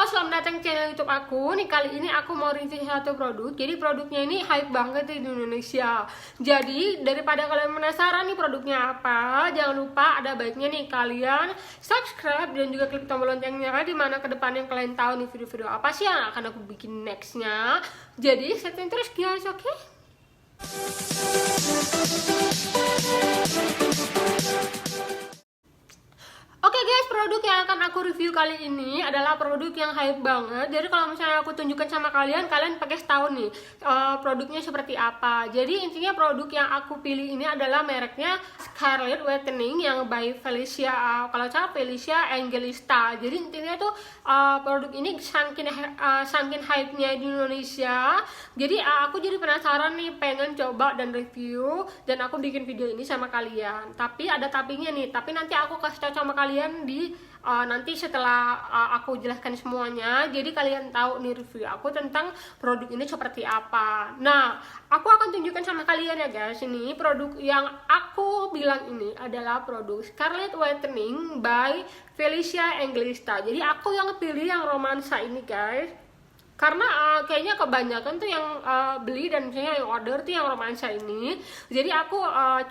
selamat datang di channel YouTube aku. Nih kali ini aku mau review satu produk. Jadi produknya ini hype banget di Indonesia. Jadi daripada kalian penasaran nih produknya apa, jangan lupa ada baiknya nih kalian subscribe dan juga klik tombol loncengnya, di mana kedepannya kalian tahu nih video-video apa sih yang akan aku bikin nextnya. Jadi stay tune terus guys, oke? Oke guys, produk yang akan aku review kali ini adalah produk yang hype banget. Jadi kalau misalnya aku tunjukkan sama kalian, kalian pakai tahu nih produknya seperti apa. Jadi intinya produk yang aku pilih ini adalah mereknya Scarlett Whitening yang by Felicia, kalau salah Felicia Angelista. Jadi intinya tuh produk ini saking hype-nya di Indonesia. Jadi aku jadi penasaran nih, pengen coba dan review, dan aku bikin video ini sama kalian. Tapi ada tapinya nih, tapi nanti aku kasih tahu sama kalian di nanti setelah aku jelaskan semuanya. Jadi kalian tahu nih review aku tentang produk ini seperti apa. Nah, aku akan tunjukkan sama kalian ya guys. Ini produk yang aku bilang ini adalah produk Scarlett Whitening by Felicia Angelista. Jadi aku yang pilih yang romansa ini guys, karena kayaknya kebanyakan tuh yang beli dan misalnya yang order tuh yang romansa ini. Jadi aku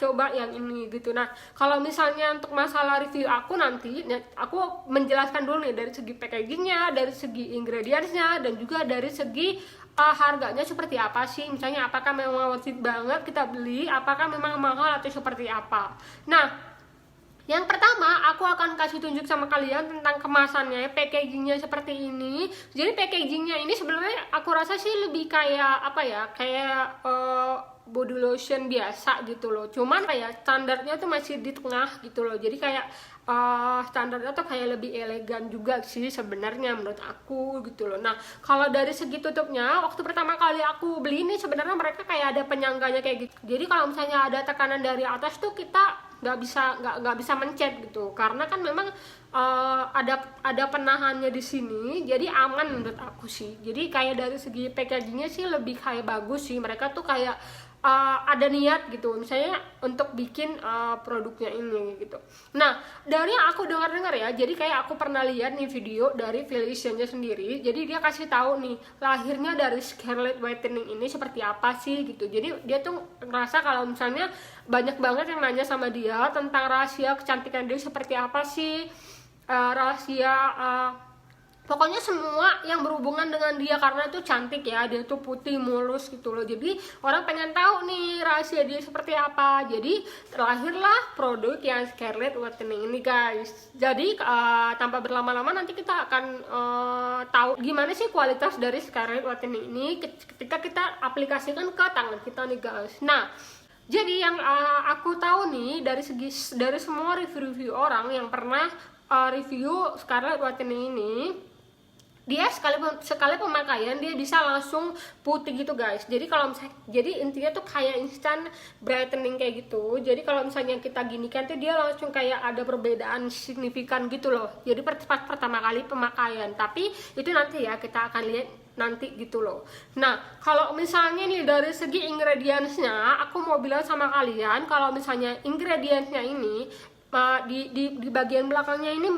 coba yang ini gitu. Nah, kalau misalnya untuk masalah review aku nanti, aku menjelaskan dulu nih dari segi packagingnya, dari segi ingredientsnya, dan juga dari segi harganya seperti apa sih. Misalnya apakah memang worth it banget kita beli, apakah memang mahal atau seperti apa. Nah, yang pertama, aku akan kasih tunjuk sama kalian tentang kemasannya, packagingnya seperti ini. Jadi packagingnya ini sebenarnya aku rasa sih lebih kayak apa ya, kayak body lotion biasa gitu loh. Cuman kayak standarnya tuh masih di tengah gitu loh. Jadi kayak standarnya tuh kayak lebih elegan juga sih sebenarnya menurut aku gitu loh. Nah, kalau dari segi tutupnya, waktu pertama kali aku beli ini sebenarnya mereka kayak ada penyangganya kayak gitu. Jadi kalau misalnya ada tekanan dari atas tuh kita nggak bisa mencet gitu, karena kan memang ada penahannya di sini, jadi aman menurut aku sih. Jadi kayak dari segi packagingnya sih lebih kayak bagus sih, mereka tuh kayak ada niat gitu misalnya untuk bikin produknya ini gitu. Nah, dari yang aku dengar ya, jadi kayak aku pernah lihat nih video dari Felicia-nya sendiri. Jadi dia kasih tahu nih lahirnya dari Scarlett Whitening ini seperti apa sih gitu. Jadi dia tuh ngerasa kalau misalnya banyak banget yang nanya sama dia tentang rahasia kecantikan dia seperti apa sih, pokoknya semua yang berhubungan dengan dia, karena itu cantik ya, dia tuh putih mulus gitu loh. Jadi orang pengen tahu nih rahasia dia seperti apa. Jadi terlahirlah produk yang Scarlett Whitening ini guys. Jadi tanpa berlama-lama nanti kita akan tahu gimana sih kualitas dari Scarlett Whitening ini ketika kita aplikasikan ke tangan kita nih guys. Nah, jadi yang aku tahu nih dari semua review orang yang pernah review Scarlett Whitening ini, dia sekali pemakaian dia bisa langsung putih gitu guys. Jadi kalau misalnya, jadi intinya tuh kayak instant brightening kayak gitu. Jadi kalau misalnya kita gini kan tuh dia langsung kayak ada perbedaan signifikan gitu loh. Jadi pas pertama kali pemakaian, tapi itu nanti ya kita akan lihat nanti gitu loh. Nah, kalau misalnya nih dari segi ingredientsnya, aku mau bilang sama kalian kalau misalnya ingredientsnya ini di bagian belakangnya ini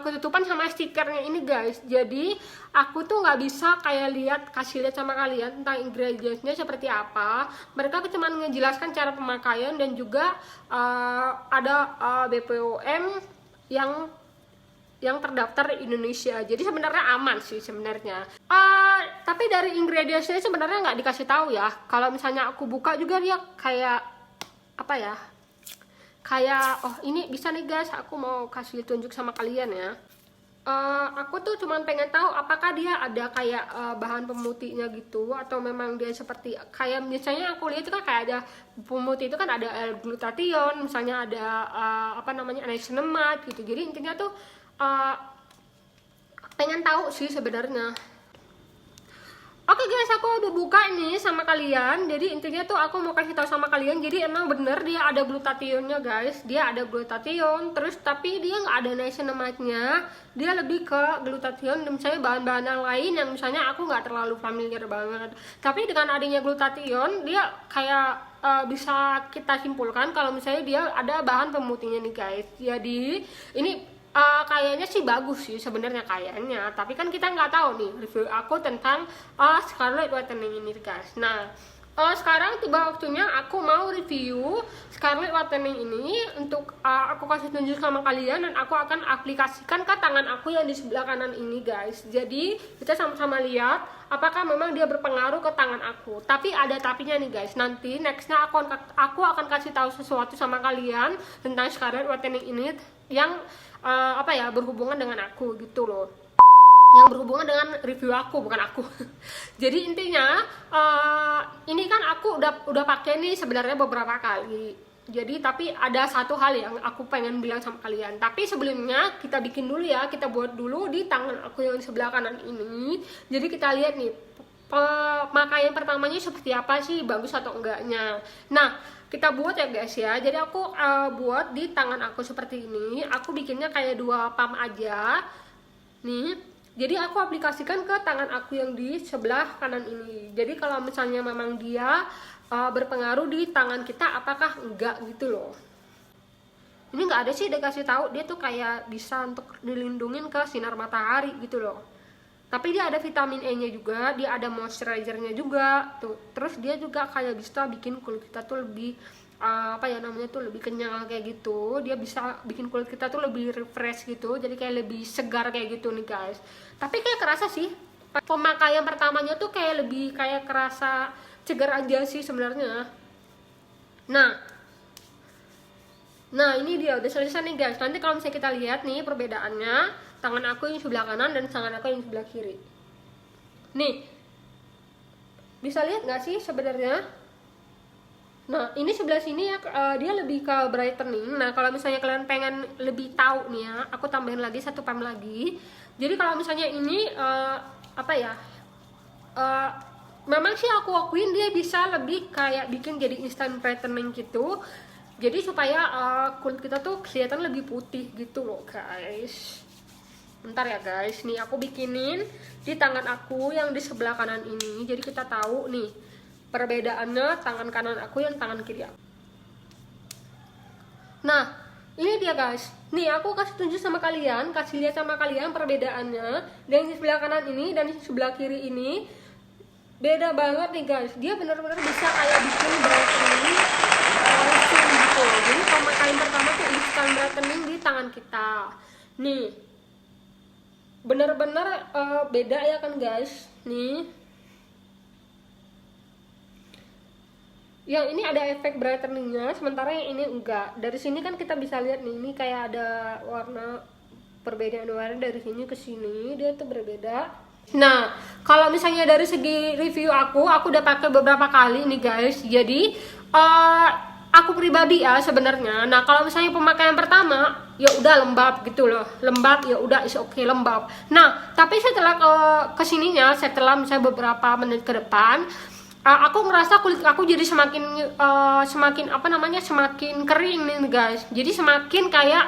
ketutupan sama stikernya ini guys. Jadi aku tuh nggak bisa kayak kasih lihat sama kalian tentang ingredientsnya seperti apa. Mereka cuma ngejelaskan cara pemakaian dan juga ada BPOM yang terdaftar di Indonesia. Jadi sebenarnya aman sih sebenarnya. Tapi dari ingredientsnya sebenarnya nggak dikasih tahu ya. Kalau misalnya aku buka juga dia kayak apa ya? Kayak, oh ini bisa nih guys, aku mau kasih tunjuk sama kalian ya. Aku tuh cuman pengen tahu apakah dia ada kayak bahan pemutihnya gitu, atau memang dia seperti kayak misalnya aku lihat itu kan kayak ada pemutih itu kan ada L-glutathione, misalnya ada apa namanya niacinamide gitu. Jadi intinya tuh pengen tahu sih sebenarnya. Oke guys, aku udah buka ini sama kalian. Jadi intinya tuh aku mau kasih tahu sama kalian. Jadi emang bener dia ada glutathione-nya guys. Dia ada glutathione, terus tapi dia nggak ada niacinamide-nya. Dia lebih ke glutathione dan misalnya bahan-bahan yang lain yang misalnya aku nggak terlalu familiar banget. Tapi dengan adanya glutathione, dia kayak bisa kita simpulkan kalau misalnya dia ada bahan pemutihnya nih guys. Jadi ini kayaknya sih bagus sih sebenarnya kayaknya, tapi kan kita nggak tahu nih review aku tentang Scarlett Whitening ini guys. Nah, sekarang tiba waktunya aku mau review Scarlett Whitening ini untuk aku kasih tunjuk sama kalian, dan aku akan aplikasikan ke tangan aku yang di sebelah kanan ini guys. Jadi kita sama-sama lihat apakah memang dia berpengaruh ke tangan aku. Tapi ada tapinya nih guys, nanti nextnya aku akan kasih tahu sesuatu sama kalian tentang Scarlett Whitening ini yang berhubungan dengan aku gitu loh, yang berhubungan dengan review aku, bukan aku. Jadi intinya ini kan aku udah pakai nih sebenarnya beberapa kali. Jadi tapi ada satu hal yang aku pengen bilang sama kalian. Tapi sebelumnya kita bikin dulu ya, kita buat dulu di tangan aku yang di sebelah kanan ini. Jadi kita lihat nih pemakaian pertamanya seperti apa sih, bagus atau enggaknya. Nah, kita buat ya guys ya. Jadi aku buat di tangan aku seperti ini. Aku bikinnya kayak 2 pump aja nih. Jadi aku aplikasikan ke tangan aku yang di sebelah kanan ini. Jadi kalau misalnya memang dia berpengaruh di tangan kita apakah enggak gitu loh. Ini nggak ada sih dikasih tahu dia tuh kayak bisa untuk dilindungin ke sinar matahari gitu loh. Tapi dia ada vitamin E-nya juga, dia ada moisturizer-nya juga tuh. Terus dia juga kayak bisa bikin kulit kita tuh lebih lebih kenyal kayak gitu. Dia bisa bikin kulit kita tuh lebih refresh gitu, jadi kayak lebih segar kayak gitu nih guys. Tapi kayak kerasa sih pemakaian pertamanya tuh kayak lebih kayak kerasa segar aja sih sebenarnya. Nah ini dia udah selesai nih guys. Nanti kalau misalnya kita lihat nih perbedaannya, tangan aku yang sebelah kanan dan tangan aku yang sebelah kiri. Nih, bisa lihat nggak sih sebenarnya? Nah, ini sebelah sini ya, dia lebih ke brightening. Nah, kalau misalnya kalian pengen lebih tahu nih ya, aku tambahin lagi 1 pump lagi. Jadi kalau misalnya ini memang sih aku akuin dia bisa lebih kayak bikin jadi instant brightening gitu. Jadi supaya kulit kita tuh kelihatan lebih putih gitu loh guys. Bentar ya guys, nih aku bikinin di tangan aku yang di sebelah kanan ini. Jadi kita tahu nih perbedaannya tangan kanan aku yang tangan kiri aku. Nah ini dia guys, nih aku kasih tunjuk sama kalian, kasih lihat sama kalian perbedaannya dari sebelah kanan ini dan di sebelah kiri ini. Beda banget nih guys, dia benar-benar bisa kayak bikin brightening langsung gitu. Jadi pemakaian pertama tuh instant brightening di tangan kita. Nih bener-bener beda ya kan guys. Nih yang ini ada efek brightening-nya, sementara yang ini enggak. Dari sini kan kita bisa lihat nih, ini kayak ada warna, perbedaan warna dari sini ke sini, dia tuh berbeda. Nah, kalau misalnya dari segi review aku udah pakai beberapa kali nih guys. Jadi aku pribadi ya sebenarnya. Nah, kalau misalnya pemakaian pertama ya udah lembab gitu loh, lembab ya udah is okay lembab. Nah, tapi setelah kesininya, setelah misalnya beberapa menit ke depan, aku ngerasa kulit aku jadi semakin semakin kering nih guys. Jadi semakin kayak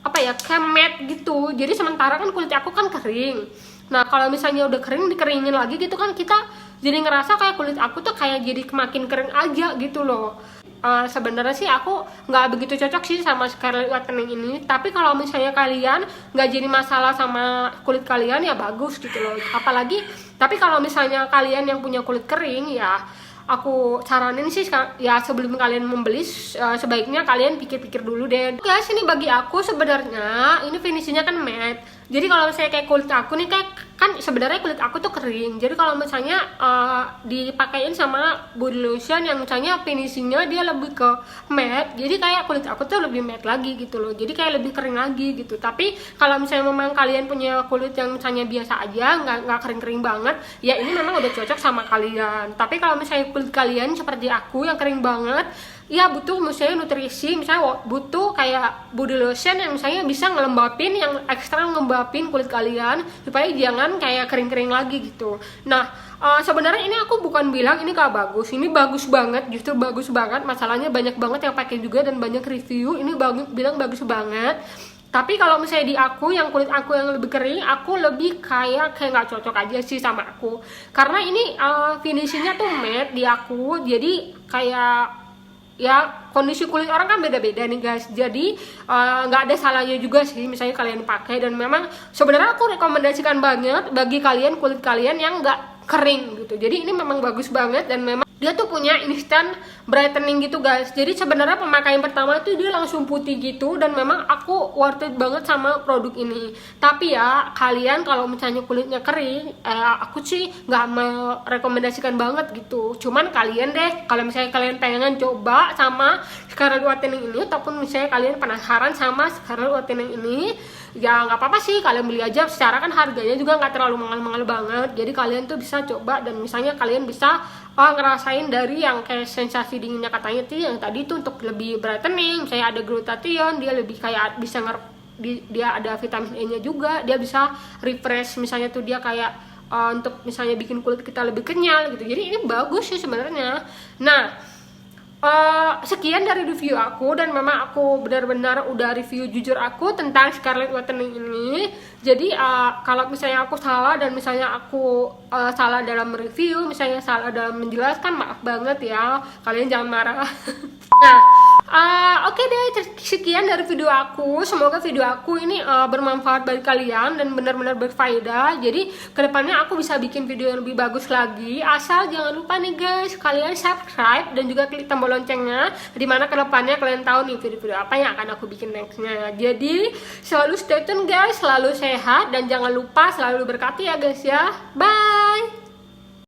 kayak matte gitu. Jadi sementara kan kulit aku kan kering. Nah kalau misalnya udah kering, dikeringin lagi gitu kan, kita jadi ngerasa kayak kulit aku tuh kayak jadi makin kering aja gitu loh. Sebenarnya sih aku nggak begitu cocok sih sama Scarlett Whitening ini. Tapi kalau misalnya kalian nggak jadi masalah sama kulit kalian ya bagus gitu loh. Apalagi tapi kalau misalnya kalian yang punya kulit kering ya, aku saranin sih ya sebelum kalian membeli sebaiknya kalian pikir-pikir dulu deh. Guys, ini bagi aku sebenarnya ini finishingnya kan matte. Jadi kalau misalnya kayak kulit aku nih kan sebenarnya kulit aku tuh kering. Jadi kalau misalnya dipakein sama body lotion yang misalnya finishingnya dia lebih ke matte, jadi kayak kulit aku tuh lebih matte lagi gitu loh. Jadi kayak lebih kering lagi gitu. Tapi kalau misalnya memang kalian punya kulit yang misalnya biasa aja, nggak kering-kering banget, ya ini memang udah cocok sama kalian. Tapi kalau misalnya kulit kalian seperti aku yang kering banget, ya butuh misalnya nutrisi, misalnya butuh kayak body lotion yang misalnya bisa ngelembapin, yang ekstra ngelembapin kulit kalian supaya jangan kayak kering-kering lagi gitu. Nah sebenarnya ini aku bukan bilang ini gak bagus, ini bagus banget, justru bagus banget. Masalahnya banyak banget yang pakai juga dan banyak review ini bilang bagus banget. Tapi kalau misalnya di aku, yang kulit aku yang lebih kering, aku lebih kayak nggak cocok aja sih sama aku. Karena ini finishingnya tuh matte di aku, jadi kayak ya kondisi kulit orang kan beda-beda nih guys, jadi nggak ada salahnya juga sih misalnya kalian pakai. Dan memang sebenarnya aku rekomendasikan banget bagi kalian, kulit kalian yang nggak kering gitu. Jadi ini memang bagus banget, dan memang dia tuh punya instant brightening gitu guys. Jadi sebenarnya pemakaian pertama tuh dia langsung putih gitu, dan memang aku worth it banget sama produk ini. Tapi ya kalian kalau misalnya kulitnya kering, aku sih nggak merekomendasikan banget gitu. Cuman kalian deh, kalau misalnya kalian pengen coba sama Scarlet Whitening ini, ataupun misalnya kalian penasaran sama Scarlet Whitening ini, ya nggak apa-apa sih, kalian beli aja. Secara kan harganya juga nggak terlalu mahal-mahal banget, jadi kalian tuh bisa coba. Dan misalnya kalian bisa ngerasain dari yang kayak sensasi dinginnya katanya tuh yang tadi tuh untuk lebih brightening, misalnya ada glutathione, dia lebih kayak bisa dia ada vitamin E nya juga, dia bisa refresh, misalnya tuh dia kayak untuk misalnya bikin kulit kita lebih kenyal gitu. Jadi ini bagus sih sebenarnya. Nah, sekian dari review aku, dan memang aku benar-benar udah review jujur aku tentang Scarlet Whitening ini. Jadi kalau misalnya aku salah, dan misalnya aku salah dalam review, misalnya salah dalam menjelaskan, maaf banget ya, kalian jangan marah. Nah, oke deh, sekian dari video aku. Semoga video aku ini bermanfaat bagi kalian dan benar-benar berfaedah. Jadi kedepannya aku bisa bikin video yang lebih bagus lagi. Asal jangan lupa nih guys, kalian subscribe dan juga klik tombol loncengnya, dimana kedepannya kalian tahu nih video-video apa yang akan aku bikin nextnya. Jadi selalu stay tune guys, selalu sehat, dan jangan lupa selalu berkati ya guys ya. Bye.